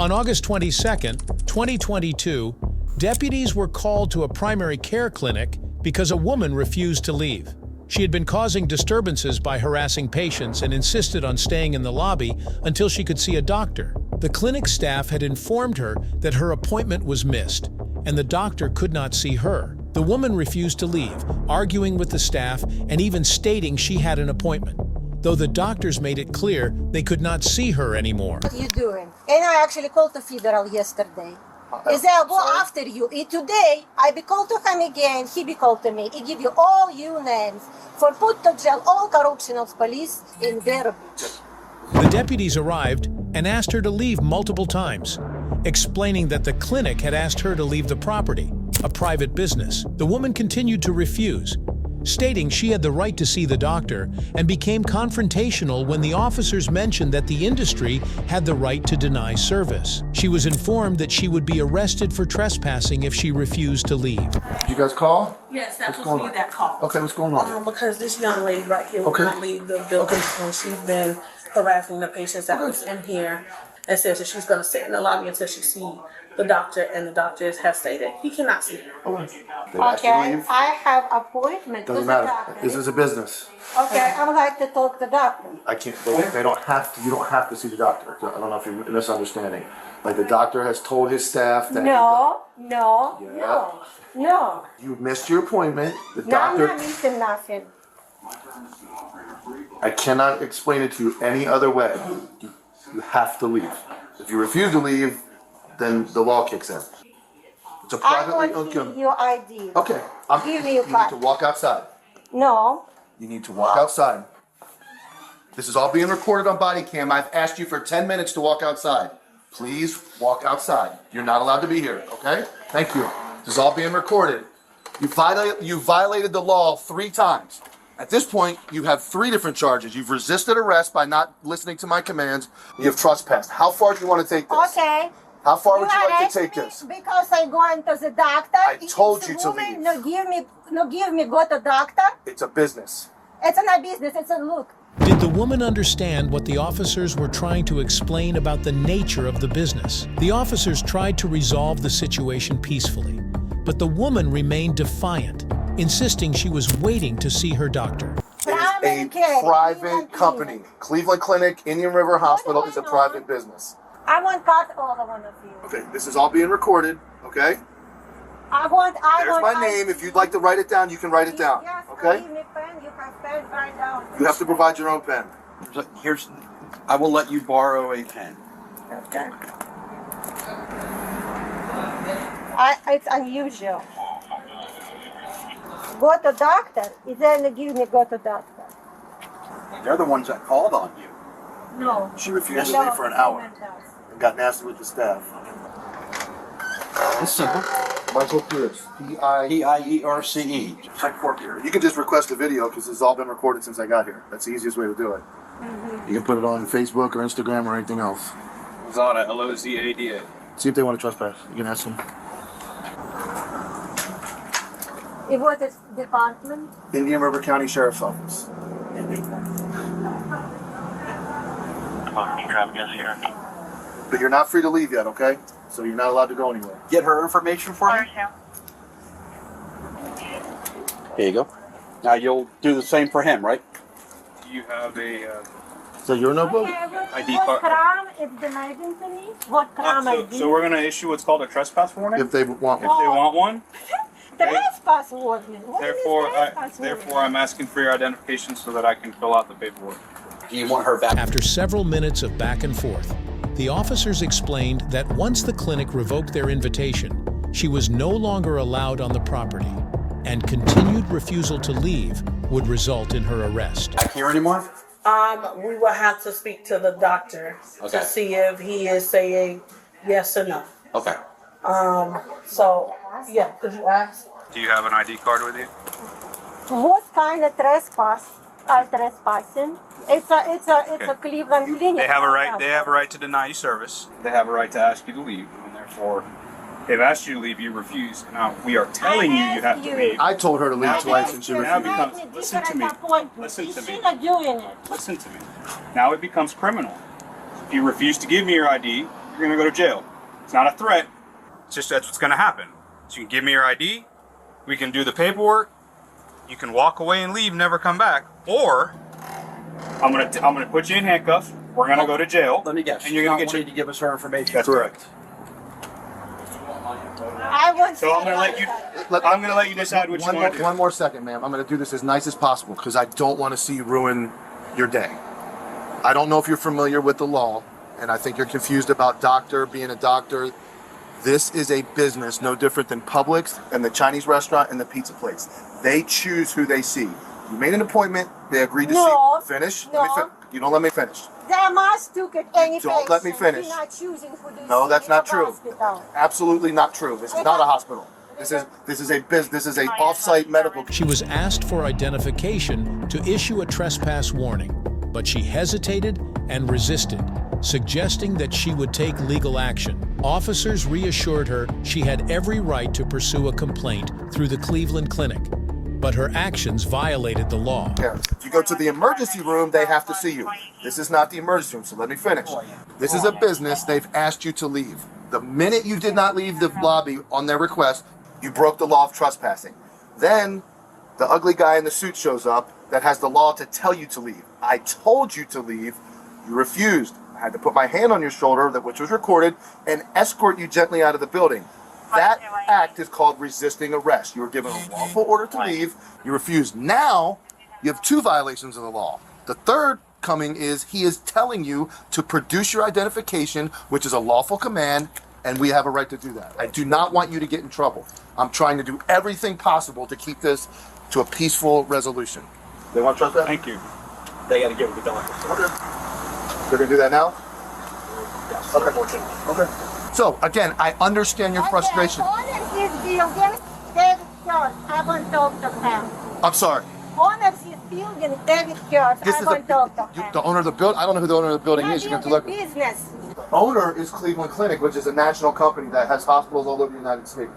On August 22, 2022, deputies were called to a primary care clinic because a woman refused to leave. She had been causing disturbances by harassing patients and insisted on staying in the lobby until she could see a doctor. The clinic staff had informed her that her appointment was missed, and the doctor could not see her. The woman refused to leave, arguing with the staff and even stating she had an appointment, though the doctors made it clear they could not see her anymore. What are you doing? And I actually called the federal yesterday. Is that go after you? Today, I be called to him again, he be called to me. He give you all your names for put to jail all corruptional police in their beach. The deputies arrived and asked her to leave multiple times, explaining that the clinic had asked her to leave the property, a private business. The woman continued to refuse, stating she had the right to see the doctor, and became confrontational when the officers mentioned that the industry had the right to deny service. She was informed that she would be arrested for trespassing if she refused to leave. Did you guys call? Yes, that was me that called. Okay, what's going on? Because this young lady right here will not leave the building, and she's been harassing the patients that was in here, and says that she's going to sit in the lobby until she sees the doctor, and the doctor has stated he cannot see her. Okay, I have appointment Doesn't with matter. the doctor. This is a business. Okay, I would like to talk to the doctor. I can't. They don't have to. You don't have to see the doctor. I don't know if you're misunderstanding. Like the doctor has told his staff that. No. You missed your appointment. The No, I'm doctor. not missing nothing. I cannot explain it to you any other way. You have to leave. If you refuse to leave, then the law kicks in. It's a privately I owned want to see company. your ID. Okay. Give me your You need card. to walk outside. No. You need to walk outside. This is all being recorded on Bodycam. I've asked you for 10 minutes to walk outside. Please walk outside. You're not allowed to be here, okay? Thank you. This is all being recorded. You violated the law 3 times. At this point, you have 3 different charges. You've resisted arrest by not listening to my commands. You have trespassed. How far do you want to take this? Okay. How far would you like arrest to take me this? Because I going to the doctor. I told you to woman leave. No give me go to doctor. It's a business. It's not business. It's a look. Did the woman understand what the officers were trying to explain about the nature of the business? The officers tried to resolve the situation peacefully, but the woman remained defiant, insisting she was waiting to see her doctor. It is a private company. Cleveland Clinic, Indian River Hospital is a private business. I want cut all of one of you. Okay, this is all being recorded, okay? I want. There's my name. If you'd like to write it down, you can write it down, Yes, okay? give me pen. You can pen right down. You have to provide your own pen. I will let you borrow a pen. Okay. It's unusual. Go to doctor. Then give me go to doctor. They're the ones that called on you. No. She refused to leave for an hour and got nasty with the staff. It's simple. Michael Pierce, P-I-E-R-C-E. Type Court here. You can just request a video because it's all been recorded since I got here. That's the easiest way to do it. You can put it on Facebook or Instagram or anything else. Lozada, L-O-Z-A-D-A. See if they want to trespass. You can ask them. What is department? Indian River County Sheriff's Office. But you're not free to leave yet, okay? So you're not allowed to go anywhere. Get her information for me. Here you go. Now you'll do the same for him, right? Do you have a So your notebook? ID What card? crime is demanding to me? What crime I did? So we're going to issue what's called a trespass warning. If they want If one. they want one. Trespass warning. What is trespass Therefore, I'm asking for your identification so that I can fill out the paperwork. Do you want her back? After several minutes of back and forth, the officers explained that once the clinic revoked their invitation, she was no longer allowed on the property, and continued refusal to leave would result in her arrest. Back here anymore? We will have to speak to the doctor Okay. to see if he is saying yes or no. Okay. So, yeah, could you ask? Do you have an ID card with you? What kind of trespass are trespassing? It's a Cleveland clinic. They have a right. They have a right to deny you service. They have a right to ask you to leave, and therefore, they've asked you to leave. You refuse. Now we are telling you you have to leave. I told her to leave twice and she Now refused. it becomes. Listen to me. Listen to me. She's not doing it. Listen to me. Now it becomes criminal. If you refuse to give me your ID, you're gonna go to jail. It's not a threat. It's just that's what's gonna happen. So you can give me your ID. We can do the paperwork. You can walk away and leave, never come back, or I'm gonna put you in handcuffs. We're gonna go to jail. Let me guess. And you're gonna get to give us her information. That's correct. I want So I'm gonna let you. I'm gonna let you decide what you want to do. One more second, ma'am. I'm going to do this as nice as possible because I don't want to see you ruin your day. I don't know if you're familiar with the law, and I think you're confused about doctor being a doctor. This is a business no different than Publix and the Chinese restaurant and the pizza place. They choose who they see. You made an appointment. They agreed to No. see. Finish. No. You don't let me finish. They must took it any Don't let me patient. finish. You're not choosing who they No, see that's in not the true. hospital. Absolutely not true. This is not a hospital. This is a business. This is a off-site medical. She was asked for identification to issue a trespass warning, but she hesitated and resisted, suggesting that she would take legal action. Officers reassured her she had every right to pursue a complaint through the Cleveland Clinic, but her actions violated the law. If you go to the emergency room, they have to see you. This is not the emergency room, so let me finish. This is a business. They've asked you to leave. The minute you did not leave the lobby on their request, you broke the law of trespassing. Then the ugly guy in the suit shows up that has the law to tell you to leave. I told you to leave. You refused. I had to put my hand on your shoulder, which was recorded, and escort you gently out of the building. That act is called resisting arrest. You were given a lawful order to leave. You refused. Now you have 2 violations of the law. The third coming is he is telling you to produce your identification, which is a lawful command, and we have a right to do that. I do not want you to get in trouble. I'm trying to do everything possible to keep this to a peaceful resolution. They want to trust that? Thank you. They got to give it the doctor. Okay. They're going to do that now? Yes. Okay. So, again, I understand your frustration. Owner his building, David Church. I want to talk to him. I'm sorry. Owner his building, David Church. This I is want to talk to him. the owner of the building. I don't know who the owner of the building is. You're going to have to look. Business. The owner is Cleveland Clinic, which is a national company that has hospitals all over the United States.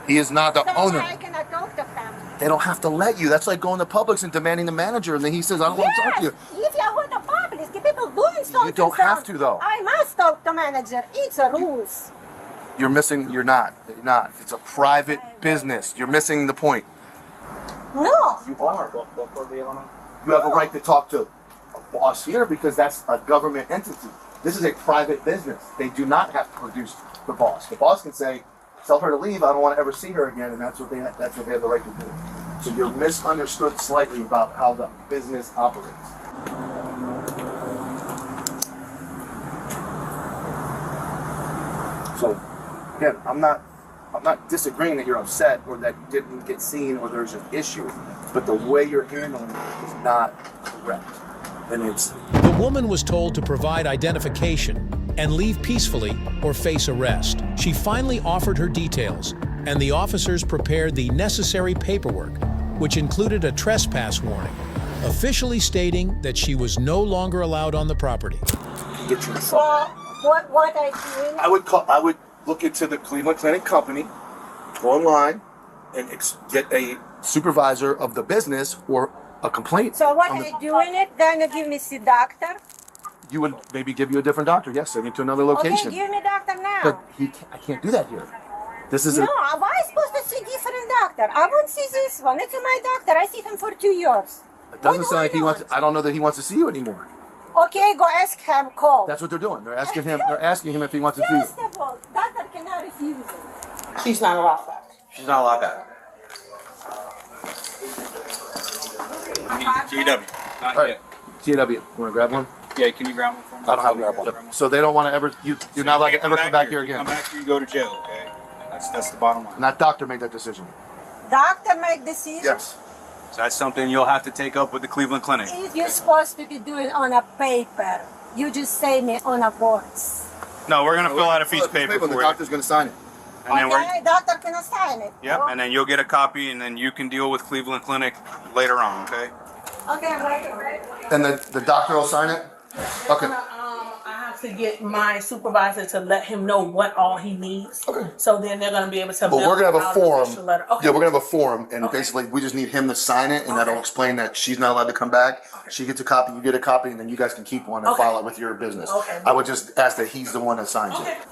He is not the So owner. I cannot talk to him. They don't have to let you. That's like going to Publix and demanding the manager, and then he says, "I don't want to talk to you." If you go to public, the people doing something. You don't have to, though. I must talk to manager. It's a rules. You're missing. You're not. You're not. It's a private business. You're missing the point. No. You are. You have a right to talk to a boss here because that's a government entity. This is a private business. They do not have to produce the boss. The boss can say, "Tell her to leave. I don't want to ever see her again," and that's what they have the right to do. So you're misunderstood slightly about how the business operates. So again, I'm not disagreeing that you're upset or that you didn't get seen or there's an issue, but the way you're handling it is not correct. And it's The woman was told to provide identification and leave peacefully or face arrest. She finally offered her details, and the officers prepared the necessary paperwork, which included a trespass warning, officially stating that she was no longer allowed on the property. get you in So trouble. what I doing? I would look into the Cleveland Clinic company, go online, and get a supervisor of the business or a complaint. So what on I the- doing it? Then you give me see doctor. You would maybe give you a different doctor. Yes, send you to another location. Okay, give me doctor now. But I can't do that here. This is No, a. why I supposed to see different doctor? I won't see this one. It's my doctor. I see him for 2 years. It doesn't What sound do like he wants. I don't know that he wants to see you anymore. Okay, go ask him. Call. That's what they're doing. They're asking him. They're asking him if he wants to see you. First of all, doctor cannot refuse it. She's not allowed back. She's not allowed back. GW. Not All right, yet. GW. You want to grab one? Yeah, can you grab one for me? I don't have a grab one. So they don't want to ever. You're not allowed to ever come back here again. Come back here, you go to jail, okay? That's the bottom line. And that doctor made that decision. Doctor make decision. Yes. So that's something you'll have to take up with the Cleveland Clinic. If you're supposed to be doing on a paper, you just say me on a boards. No, we're gonna fill out a piece of paper The for you, doctor's going to sign it. and then we're Okay, doctor can assign it. yep, and then you'll get a copy, and then you can deal with Cleveland Clinic later on, okay? Okay, right. And the doctor will sign it. Okay. I have to get my supervisor to let him know what all he needs. Okay. So then they're going to be able to. But we're gonna have a out form. official letter. Okay. Yeah, we're gonna have a form, and Okay. basically we just need him to sign it, and that'll Okay. explain that she's not allowed to come back. She gets a copy, you get a copy, and then you guys can keep one and Okay. file it with your business. Okay. I would just ask that he's the one that signs Okay. it.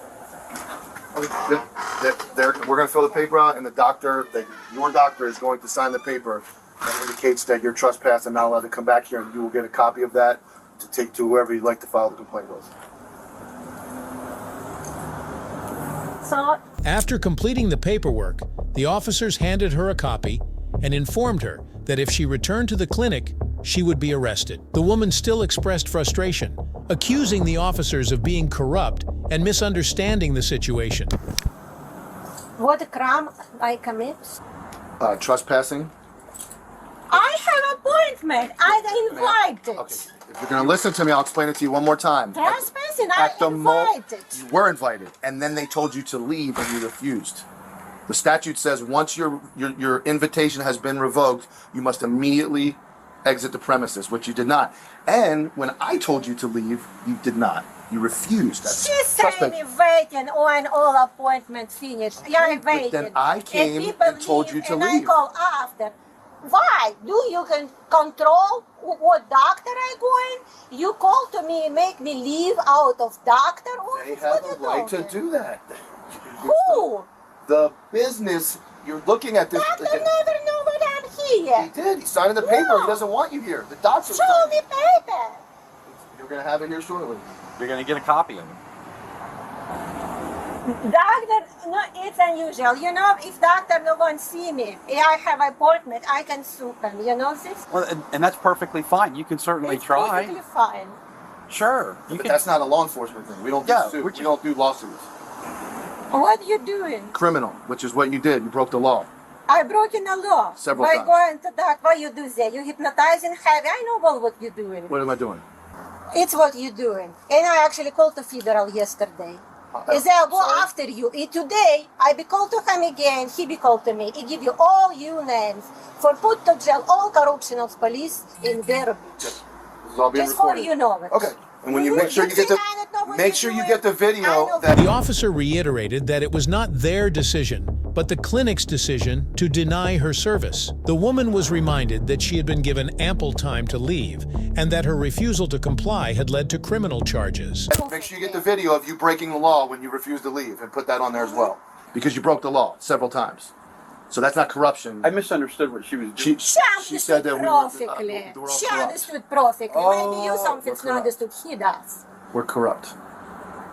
We're gonna fill the paper out, and the doctor, your doctor, is going to sign the paper that indicates that you're trespassed and not allowed to come back here, and you will get a copy of that to take to whoever you'd like to file the complaint with. So After completing the paperwork, the officers handed her a copy and informed her that if she returned to the clinic, she would be arrested. The woman still expressed frustration, accusing the officers of being corrupt and misunderstanding the situation. what crime I commit? Trespassing. I have appointment. I invited. Okay. If you're gonna listen to me, I'll explain it to you one more time. Trespassing. I At the invited. You were invited, and then they told you to leave, and you refused. The statute says once your invitation has been revoked, you must immediately exit the premises, which you did not. And when I told you to leave, you did not. You refused. That's She said me waiting on all appointments finished. Yeah, I waited. then I came and people and told leave, you to and leave. I call after. Why? Do you can control what doctor I going? You call to me and make me leave out of doctor office? They have What a you right to talking? do that. Who? The business, you're looking at this. Doctor never know what I'm here. He did. He signed the paper. No. He doesn't want you here. The doctor. Show me paper. You're gonna have it here shortly. You're going to get a copy of it. Doctor, no, it's unusual. You know, if doctor no one see me, I have appointment, I can sue them. You know this? Well, and that's perfectly fine. You can certainly It's try. perfectly fine. Sure. You But can. that's not a law enforcement thing. We don't do Yeah, suit. we We don't do lawsuits. What you doing? Criminal, which is what you did. You broke the law. I broken a law. Several By times. going to doctor, what you do there? You hypnotizing heavy. I know all what you're doing. What am I doing? It's what you're doing. And I actually called the federal yesterday. Is I go sorry. after you. Today, I be called to him again. He be called to me. He give you all your names for put to jail all corruption of police in their This is all being Just for recorded. you know it. Okay. And when you make sure you get think I don't know the what make you're sure you doing? get the I video know. that The officer reiterated that it was not their decision, but the clinic's decision to deny her service. The woman was reminded that she had been given ample time to leave and that her refusal to comply had led to criminal charges. make sure you get the video of you breaking the law when you refuse to leave and put that on there as well. Because you broke the law several times. So that's not corruption. I misunderstood what she was doing. She said that we were, perfectly. we're all She corrupt. understood perfectly. Maybe you Oh, something's we're not corrupt. understood. He does. We're corrupt.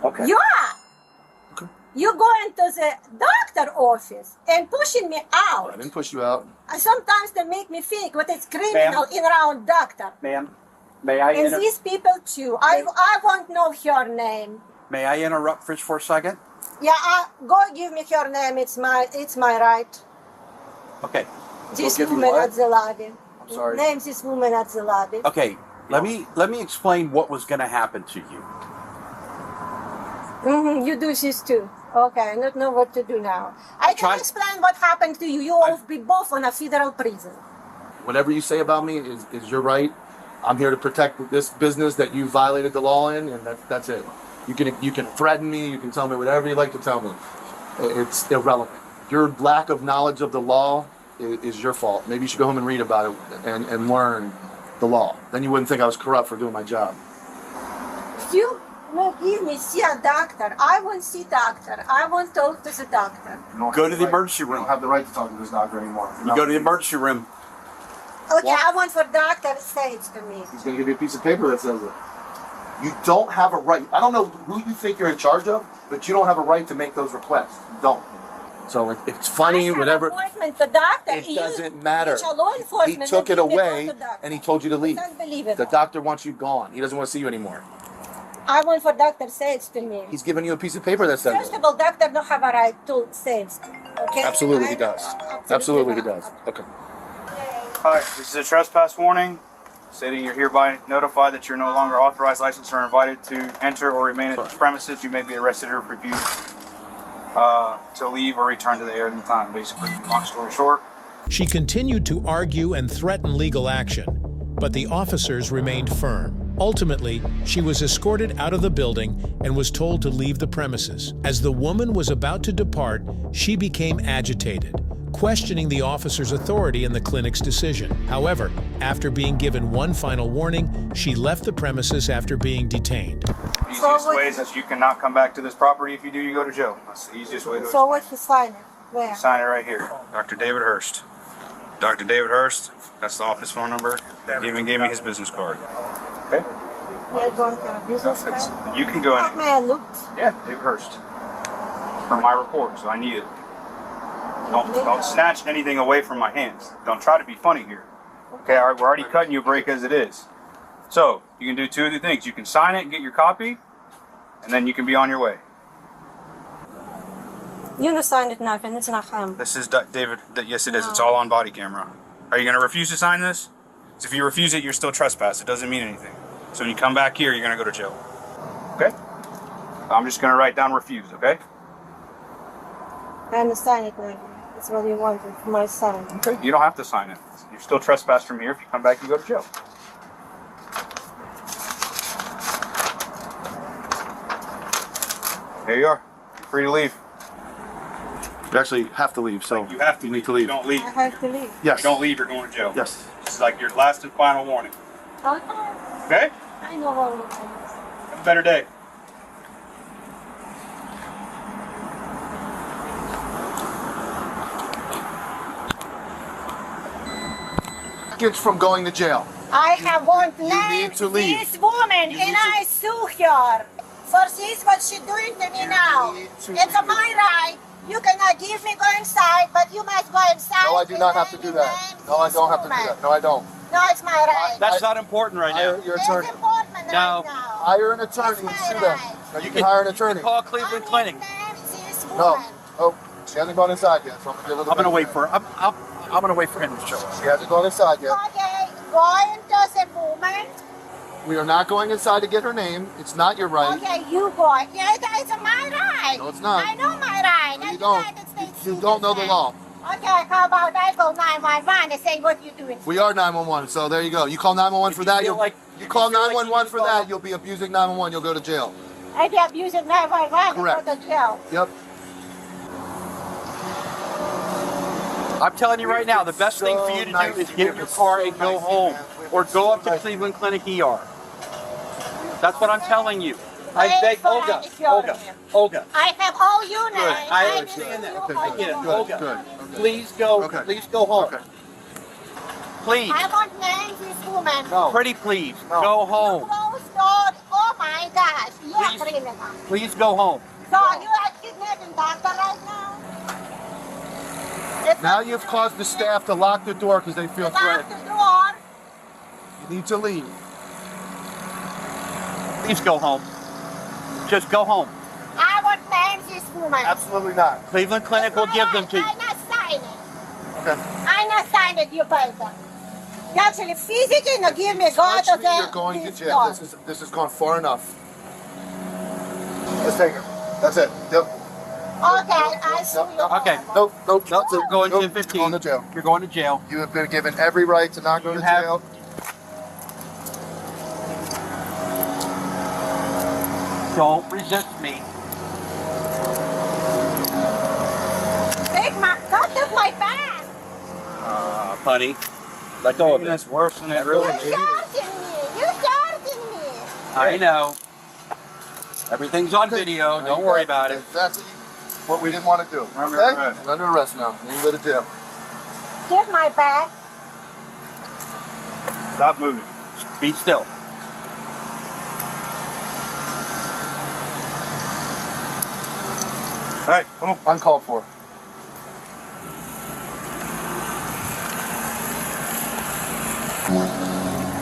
Okay. You are. You going to the doctor office and pushing me out. I didn't push you out. Sometimes they make me think what it's criminal in around doctor. Ma'am, may I And these people too. I won't know her name. may I interrupt for a second? Yeah, go give me her name. It's my right. Okay. This give you woman what? at the lobby. I'm sorry. Name this woman at the lobby. Okay. Let me explain what was going to happen to you. You do this too. Okay, I don't know what to do now. I can Try- explain what happened to you. You will be both on a federal prison. Whatever you say about me is your right. I'm here to protect this business that you violated the law in, and that's it. You can threaten me. You can tell me whatever you like to tell me. It's irrelevant. Your lack of knowledge of the law is your fault. Maybe you should go home and read about it and learn the law. Then you wouldn't think I was corrupt for doing my job. You will give me see a doctor. I want see doctor. I want to talk to the doctor. Go to the emergency room. You don't have the right to talk to this doctor anymore. You go to the emergency room. Okay, I want for doctor say it to me. He's going to give you a piece of paper that says it. You don't have a right. I don't know who you think you're in charge of, but you don't have a right to make those requests. You don't. So it's funny, I have whatever. appointment to doctor. It doesn't matter. It's a law He enforcement. took it and give me away to doctor. and he told you to leave. It's unbelievable. The doctor wants you gone. He doesn't want to see you anymore. I want for doctor say it to me. He's giving you a piece of paper that says First it. of all, doctor don't have a right to say it. Okay? Absolutely, he does. Absolutely, he not. does. Okay. Hi, this is a trespass warning stating you're hereby notified that you're no longer authorized, licensed, or invited to enter or remain at this premises. You may be arrested or refused to leave or return to the area at any time. Basically, long story short. She continued to argue and threaten legal action, but the officers remained firm. Ultimately, she was escorted out of the building and was told to leave the premises. As the woman was about to depart, she became agitated, questioning the officer's authority and the clinic's decision. However, after being given one final warning, she left the premises after being detained. The easiest way is that you cannot come back to this property. If you do, you go to jail. That's the easiest way to So what he sign it? Where? sign it right here. Dr. David Hurst. Dr. David Hurst, that's the office phone number. He even gave me his business card. Okay? We're going to a business card. You can go Oh, in. may I look? Yeah, David Hurst. For my report, so I need it. Don't snatch anything away from my hands. Don't try to be funny here. Okay, all right, we're already cutting you a break as it is. So, you can do two of the things. You can sign it and get your copy, and then you can be on your way. You don't sign it nothing, it's not him. This is David. Yes, it is. It's all on body camera. Are you going to refuse to sign this? 'Cause if you refuse it, you're still trespass. It doesn't mean anything. So when you come back here, you're going to go to jail. Okay? I'm just going to write down refuse, okay? I understand it now. That's what you wanted for my son. Okay. You don't have to sign it. You're still trespass from here. If you come back, you go to jail. There you are. You're free to leave. You actually have to leave, so You have to you leave. need to leave. You don't leave. I have to leave. Yes. You don't leave, you're going to jail. Yes. This is like your last and final warning. Okay. Okay? I know all of this. Have a better day. Seconds from going to jail. I have want need name to leave. this woman You and need to- I sue her. For this what she doing to me now. need to It's leave. my right. You cannot give me go inside, but you must go inside. No, I do not have to do that. No, I don't have to do that. No, I don't. No, it's my right. That's not important right Hire now. your It's attorney. important No. right now. Hire an attorney and sue them. No, you can hire an attorney. Call Cleveland I Clinic. want name this No. woman. Oh, she hasn't gone inside yet, so I'm gonna give her the I'm gonna benefit. wait for. I'm gonna wait for him to show up. She hasn't gone inside yet. Okay, go into the woman. We are not going inside to get her name. It's not your right. Okay, you go. Yeah, it's my right. No, it's not. I know my right. No, you The don't. United States You don't know the citizen. law. Okay, how about I call 911 and say what you doing? We are 911, so there you go. You call 911 for If you that, feel you'll like- you if call you feel like 911 you for need that, law- you'll be abusing 911, you'll go to jail. I be abusing 911 Correct. and go to jail. Yep. I'm telling you right now, the best thing for you to do is get in your car and go home, or go up to Cleveland Clinic ER. That's what I'm telling you. I Wait beg for Olga, me if you're Olga, here. Olga. I have all you Good. names. I will understand that. give you Okay, all I get it. you good, Olga, good. please go. Okay. Please go home. Okay. Please, I want names this woman. No. pretty please, No. go home. Close door. Oh my gosh. You're Please. criminal. Please go home. So you are kidnapping doctor right now? It's Now not you've caused the staff to lock the door because they feel lock threatened. the door. You need to leave. Please go home. Just go home. I want names this woman. Absolutely not. Cleveland Clinic will give them to you. I not sign it. Okay. I not sign it, you paper. You actually physically not give me go to Touch me, the you're going to this jail. door. This has gone far enough. Let's take her. That's it. Yep. Okay, I sue you. Okay. Nope. Nope. Nope, That's it. you're going to Nope. 15. Going to jail. You're going to jail. You have been given every right to not go You to have- jail. Don't resist me. Take my, cut off my back. Buddy, let go of it. That's worse than it You're really is. charging me. You're charging me. I know. Everything's on video. Don't worry about it. That's what we didn't want to do. We're under Okay? arrest. You're under arrest now. You can go to jail. Give my back. Stop moving. Be still. All right, come on. Uncalled for.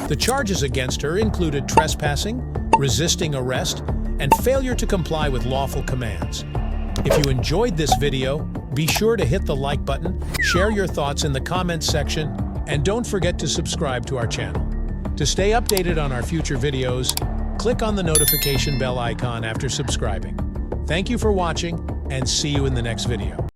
The charges against her included trespassing, resisting arrest, and failure to comply with lawful commands. If you enjoyed this video, be sure to hit the like button, share your thoughts in the comments section, and don't forget to subscribe to our channel. To stay updated on our future videos, click on the notification bell icon after subscribing. Thank you for watching, and see you in the next video.